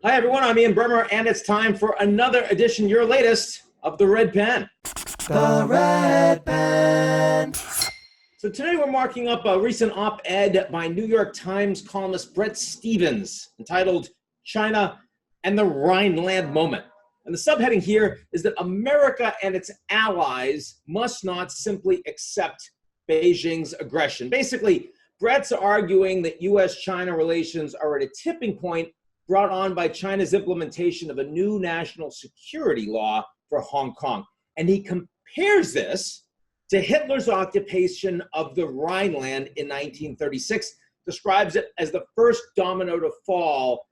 Hi, everyone. I'm Ian Bremmer, and it's time for another edition, your latest, of The Red Pen. The Red Pen. So today we're marking up a recent op-ed by New York Times columnist Bret Stephens entitled China and the Rhineland Moment. And the subheading here is that America and its allies must not simply accept Beijing's aggression. Basically, Bret's arguing that U.S.-China relations are at a tipping point brought on by China's implementation of a new national security law for Hong Kong. And he compares this to Hitler's occupation of the Rhineland in 1936, describes it as the first domino to fall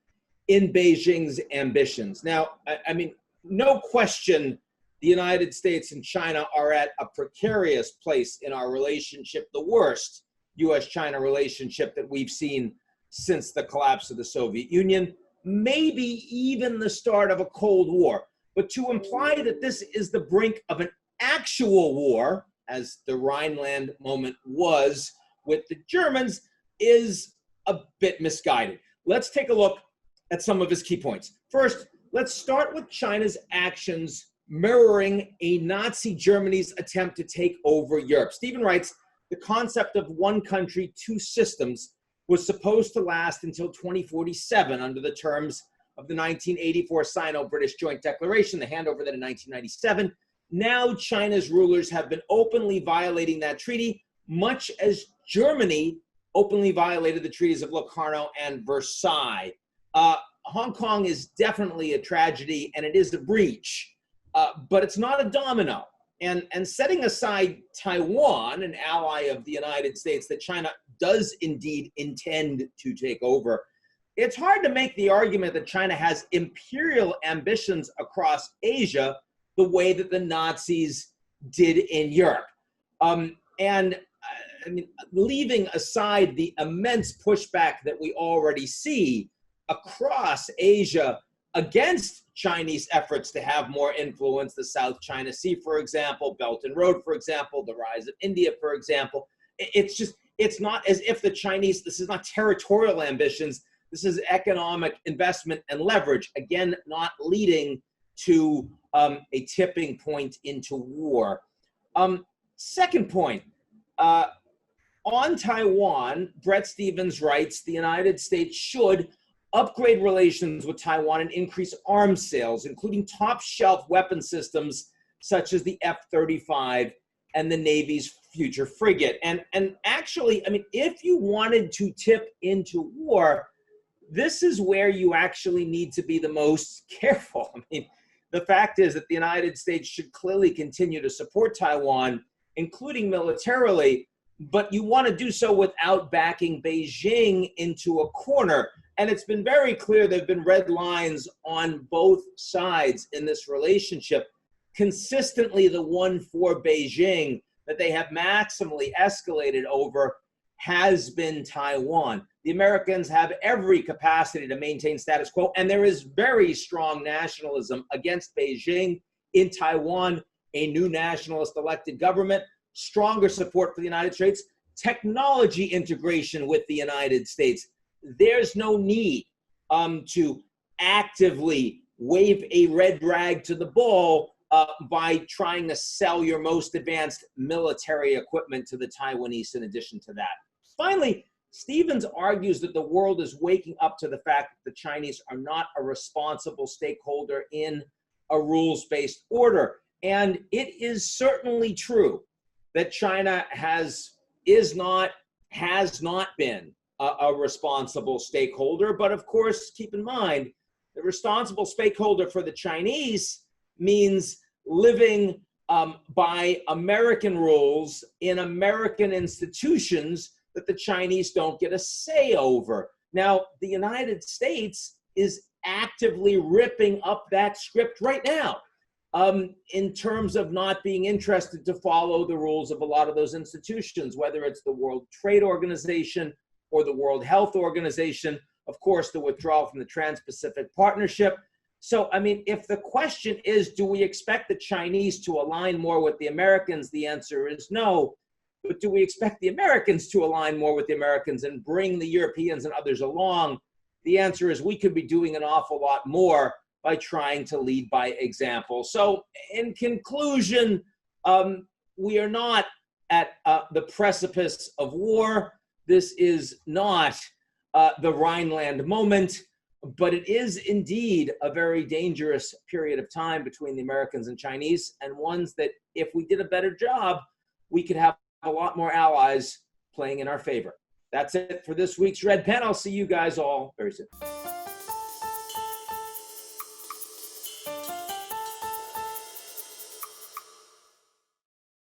in Beijing's ambitions. Now, I mean, no question the United States and China are at a precarious place in our relationship, the worst U.S.-China relationship that we've seen since the collapse of the Soviet Union, maybe even the start of a Cold War. But to imply that this is the brink of an actual war, as the Rhineland moment was with the Germans, is a bit misguided. Let's take a look at some of his key points. First, let's start with China's actions mirroring a Nazi Germany's attempt to take over Europe. Stephen writes, the concept of one country, two systems was supposed to last until 2047 under the terms of the 1984 Sino-British Joint Declaration, the handover that in 1997. Now China's rulers have been openly violating that treaty, much as Germany openly violated the treaties of Locarno and Versailles. Hong Kong is definitely a tragedy, and it is a breach, but it's not a domino. And setting aside Taiwan, an ally of the United States that China does indeed intend to take over, it's hard to make the argument that China has imperial ambitions across Asia the way that the Nazis did in Europe. I mean, leaving aside the immense pushback that we already see across Asia against Chinese efforts to have more influence, the South China Sea, for example, Belt and Road, for example, the rise of India, for example. It's not as if the Chinese, this is not territorial ambitions, this is economic investment and leverage, again, not leading to a tipping point into war. Second point, on Taiwan, Bret Stephens writes, the United States should upgrade relations with Taiwan and increase arms sales, including top-shelf weapon systems such as the F-35 and the Navy's future frigate. And actually, I mean, if you wanted to tip into war, this is where you actually need to be the most careful. I mean, the fact is that the United States should clearly continue to support Taiwan, including militarily, but you want to do so without backing Beijing into a corner. And it's been very clear there have been red lines on both sides in this relationship. Consistently, the one for Beijing that they have maximally escalated over has been Taiwan. The Americans have every capacity to maintain status quo, and there is very strong nationalism against Beijing in Taiwan, a new nationalist elected government, stronger support for the United States, technology integration with the United States. There's no need to actively wave a red rag to the bull by trying to sell your most advanced military equipment to the Taiwanese in addition to that. Finally, Stephens argues that the world is waking up to the fact that the Chinese are not a responsible stakeholder in a rules-based order. And it is certainly true that China has not been a responsible stakeholder. But of course, keep in mind, the responsible stakeholder for the Chinese means living by American rules in American institutions that the Chinese don't get a say over. Now, the United States is actively ripping up that script right now in terms of not being interested to follow the rules of a lot of those institutions, whether it's the World Trade Organization or the World Health Organization, of course, the withdrawal from the Trans-Pacific Partnership. So, I mean, if the question is, do we expect the Chinese to align more with the Americans? The answer is no. But do we expect the Americans to align more with the Americans and bring the Europeans and others along? the answer is we could be doing an awful lot more by trying to lead by example. So in conclusion, we are not at the precipice of war. This is not the Rhineland moment, but it is indeed a very dangerous period of time between the Americans and Chinese, and ones that if we did a better job, we could have a lot more allies playing in our favor. That's it for this week's Red Pen. I'll see you guys all very soon.